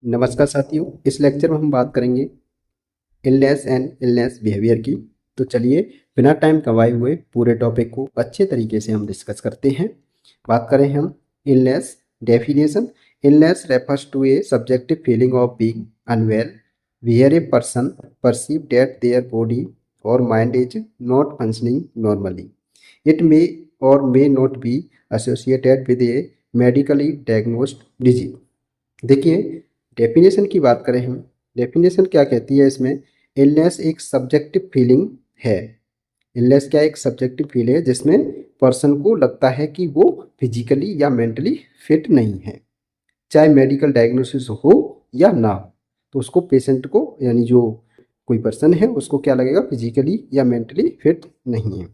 नमस्कार साथियों, इस लेक्चर में हम बात करेंगे इलनेस एंड इलनेस बिहेवियर की। तो चलिए बिना टाइम गंवाए हुए पूरे टॉपिक को अच्छे तरीके से हम डिस्कस करते हैं। बात करें हम illness definition. Illness refers to a subjective feeling of being unwell where a person perceive that their body और mind is not functioning normally. It may और may not be associated with a medically diagnosed disease. देखिए, definition की बात करें हम, definition क्या कहती है इसमें। इलनेस एक सब्जेक्टिव फीलिंग है। इलनेस क्या एक सब्जेक्टिव फील है जिसमें पर्सन को लगता है कि वो फिजिकली या मेंटली फिट नहीं है, चाहे मेडिकल डायग्नोसिस हो या ना हो। तो उसको पेशेंट को यानी जो कोई पर्सन है उसको क्या लगेगा, फिजिकली या मेंटली फिट नहीं है।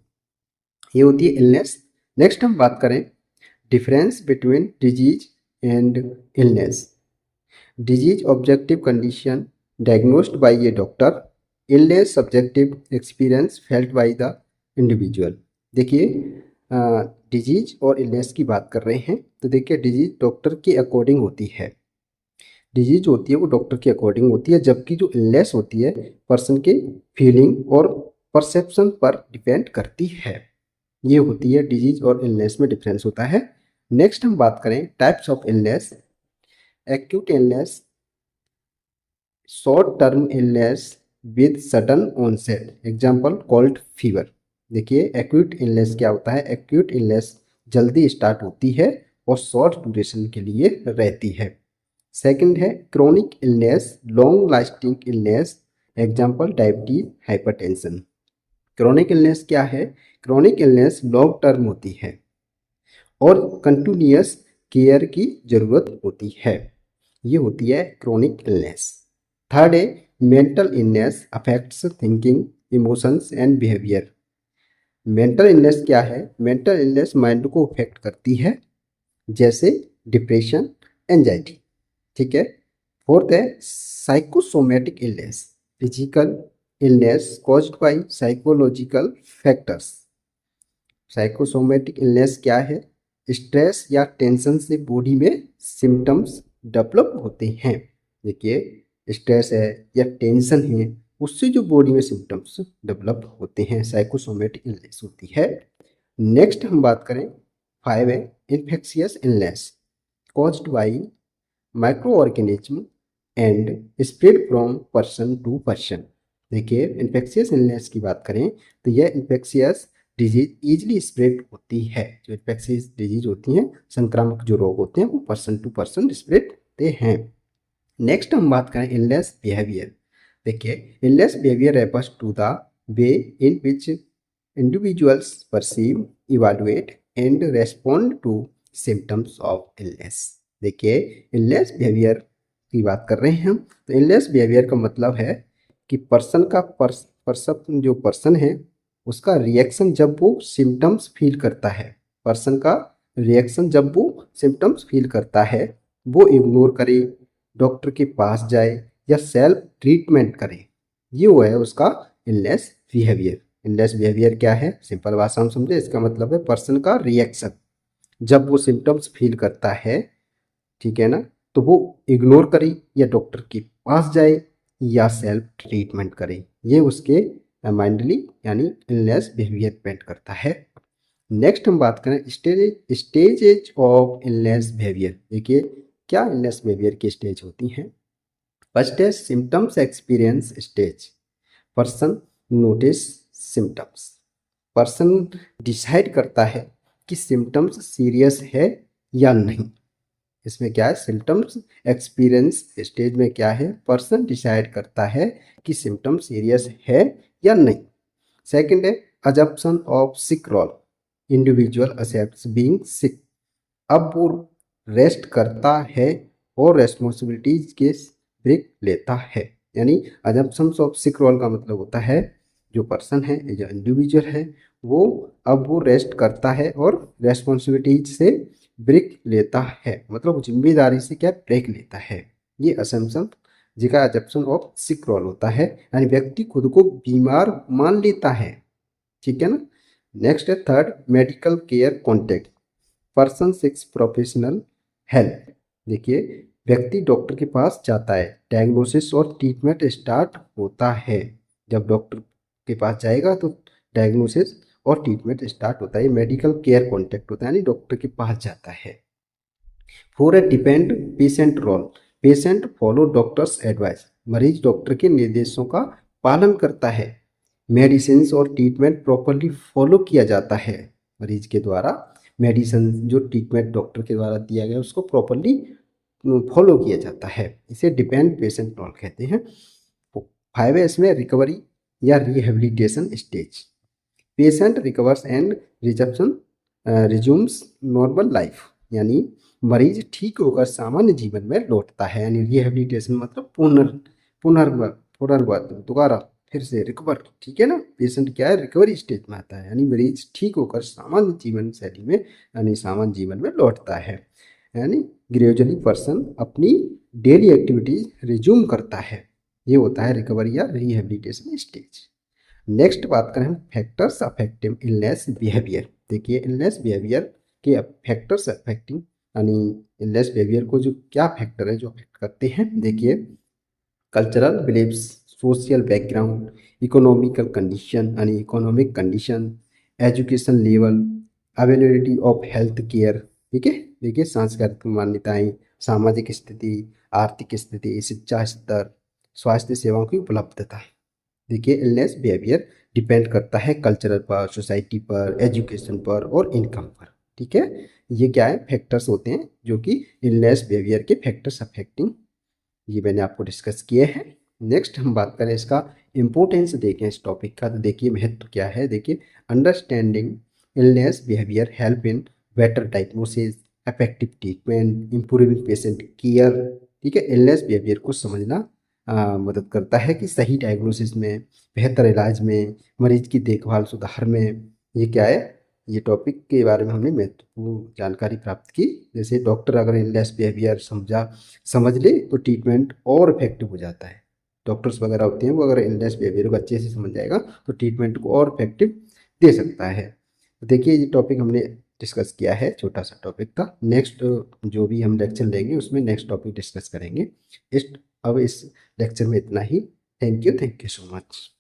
ये होती है इलनेस। नेक्स्ट हम बात करें difference between disease and illness. Disease objective condition diagnosed by a doctor, illness subjective experience felt by the individual। देखिए, डिजीज और इलनेस की बात कर रहे हैं तो देखिए डिजीज डॉक्टर के अकॉर्डिंग होती है। डिजीज होती है वो डॉक्टर के अकॉर्डिंग होती है, जबकि जो इलनेस होती है पर्सन के फीलिंग और परसेप्शन पर डिपेंड करती है। ये होती है डिजीज और इलनेस में डिफरेंस होता है। नेक्स्ट हम बात करें types of illness. Acute illness, short term illness with sudden onset, example cold fever. देखिए एक्यूट इलनेस क्या होता है, एक्यूट इलनेस जल्दी स्टार्ट होती है और शॉर्ट ड्यूरेशन के लिए रहती है। सेकंड है chronic illness, long lasting illness, example diabetes, hypertension. Chronic illness क्या है, क्रोनिक इलनेस लॉन्ग टर्म होती है और कंटिन्यूअस केयर की जरूरत होती है। ये होती है क्रोनिक इलनेस। थर्ड है mental illness, affects thinking, emotions and behaviour. Mental illness क्या है, मेंटल इलनेस माइंड को अफेक्ट करती है, जैसे डिप्रेशन, एंजाइटी। ठीक है। फोर्थ है psychosomatic illness, physical illness caused bye psychological factors. Psychosomatic illness क्या है, स्ट्रेस या टेंशन से बॉडी में सिम्टम्स डेवलप होते हैं। देखिए स्ट्रेस है या टेंशन है उससे जो बॉडी में सिम्टम्स डेवलप होते हैं, साइकोसोमेटिक इलनेस होती है। नेक्स्ट हम बात करें, फाइव है infectious illness caused by micro organism and spread from person to person. देखिए इन्फेक्शियस इलनेस की बात करें तो यह इन्फेक्शियस डिजीज ईजिली स्प्रेड होती है। जो इन्फेक्शियस डिजीज होती हैं, संक्रामक जो रोग होते हैं वो पर्सन टू पर्सन स्प्रेड होते हैं। नेक्स्ट हम बात करें इलनेस बिहेवियर। देखिए illness behaviour refers to the way in which individuals perceive, evaluate and respond to symptoms of illness. देखिए इलनेस बिहेवियर की बात कर रहे हैं हम, तो इलनेस बिहेवियर का मतलब है कि पर्सन का परसेप्शन, जो पर्सन है उसका रिएक्शन जब वो सिम्टम्स फील करता है, पर्सन का रिएक्शन जब वो सिम्टम्स फील करता है, वो इग्नोर करे, डॉक्टर के पास जाए या सेल्फ ट्रीटमेंट करे। ये वो है उसका इलनेस बिहेवियर। इलनेस बिहेवियर क्या है, सिंपल भाषा में समझे, इसका मतलब है पर्सन का रिएक्शन जब वो सिम्टम्स फील करता है, ठीक है ना, तो वो इग्नोर करे या डॉक्टर के पास जाए या सेल्फ ट्रीटमेंट करे। ये उसके माइंडली यानी इलनेस बिहेवियर डिपेंड करता है। नेक्स्ट हम बात करें स्टेजेज ऑफ इलनेस बिहेवियर। देखिए क्या इलनेस बिहेवियर की स्टेज होती हैं। फर्स्ट है symptoms experience stage, person notice symptoms. Person decide करता है कि सिम्टम्स सीरियस है या नहीं। इसमें क्या है, सिम्टम्स एक्सपीरियंस स्टेज में क्या है, पर्सन डिसाइड करता है कि सिम्टम सीरियस है या नहीं। सेकंड है assumption of sick role, individual accepts being sick. अब वो रेस्ट करता है और रेस्पॉन्सिबिलिटीज के ब्रेक लेता है। यानी अजम्पशंस ऑफ सिक रोल का मतलब होता है जो पर्सन है, जो इंडिविजुअल है, वो अब वो रेस्ट करता है और रेस्पॉन्सिबिलिटीज से ब्रेक लेता है, मतलब जिम्मेदारी से क्या ब्रेक लेता है। ये असम्पशन जिसका अजम्पशन ऑफ सिक रोल होता है, यानी व्यक्ति खुद को बीमार मान लेता है। ठीक है ना। नेक्स्ट है third medical care contact, person six professional help. देखिए व्यक्ति डॉक्टर के पास जाता है, डायग्नोसिस और ट्रीटमेंट स्टार्ट होता है। जब डॉक्टर के पास जाएगा तो डायग्नोसिस और ट्रीटमेंट स्टार्ट होता है, मेडिकल केयर कॉन्टैक्ट होता है, यानी डॉक्टर के पास जाता है। For a depend patient role, patient follow doctor's advice, मरीज डॉक्टर के निर्देशों का पालन करता है। मेडिसिन और ट्रीटमेंट प्रॉपरली फॉलो किया जाता है, मरीज के द्वारा मेडिसिन जो ट्रीटमेंट डॉक्टर के द्वारा दिया गया उसको प्रॉपरली फॉलो किया जाता है, इसे डिपेंड पेशेंट रोल कहते हैं। 5 है इसमें रिकवरी या rehabilitation stage, patient recovers and resumes normal life, यानी मरीज ठीक होकर सामान्य जीवन में लौटता है, यानी रिहेबिलिटेशन मतलब पुनर्वास दोबारा फिर से रिकवर, ठीक है ना। पेशेंट क्या है, रिकवरी स्टेज में आता है, यानी मरीज ठीक होकर सामान्य जीवन शैली में यानी सामान्य जीवन में लौटता है, यानी ग्रेजुअली पर्सन अपनी डेली एक्टिविटीज रिज्यूम करता है, ये होता है रिकवरी या रिहेबिलिटेशन स्टेज। नेक्स्ट बात करें फैक्टर्स अफेक्टिंग इलनेस बिहेवियर। देखिए इलनेस बिहेवियर के फैक्टर्स अफेक्टिंग, यानी इलनेस बिहेवियर को जो क्या फैक्टर है जो अफेक्ट करते हैं, देखिए cultural beliefs, social background, economical condition यानी economic condition, education level, availability of health care, ठीक है। देखिए सांस्कृतिक मान्यताएं, सामाजिक स्थिति, आर्थिक स्थिति, शिक्षा स्तर, स्वास्थ्य सेवाओं की उपलब्धता। देखिए इलनेस बिहेवियर डिपेंड करता है कल्चरल पर, सोसाइटी पर, एजुकेशन पर और इनकम पर, ठीक है। ये क्या है, फैक्टर्स होते हैं जो कि इलनेस बिहेवियर के फैक्टर्स अफेक्टिंग, ये मैंने आपको डिस्कस किए हैं। नेक्स्ट हम बात करें इसका इम्पोर्टेंस देखें इस टॉपिक का, तो देखिए महत्व क्या है। देखिए understanding illness behaviour help in better diagnosis, effective treatment, improving patient care, ठीक है। इलनेस बिहेवियर को समझना मदद करता है कि सही डायग्नोसिस में, बेहतर इलाज में, मरीज की देखभाल सुधार में, ये क्या है, ये टॉपिक के बारे में हमने महत्वपूर्ण जानकारी प्राप्त की। जैसे डॉक्टर अगर इलनेस बिहेवियर समझ ले तो ट्रीटमेंट और इफेक्टिव हो जाता है। डॉक्टर्स वगैरह होते हैं वो अगर इलनेस बिहेवियर को अच्छे से समझ जाएगा तो ट्रीटमेंट को और इफेक्टिव दे सकता है। तो देखिए ये टॉपिक हमने डिस्कस किया है, छोटा सा टॉपिक था। नेक्स्ट जो भी हम लेक्चर लेंगे उसमें नेक्स्ट टॉपिक डिस्कस करेंगे। इस अब इस लेक्चर में इतना ही। Thank you so much.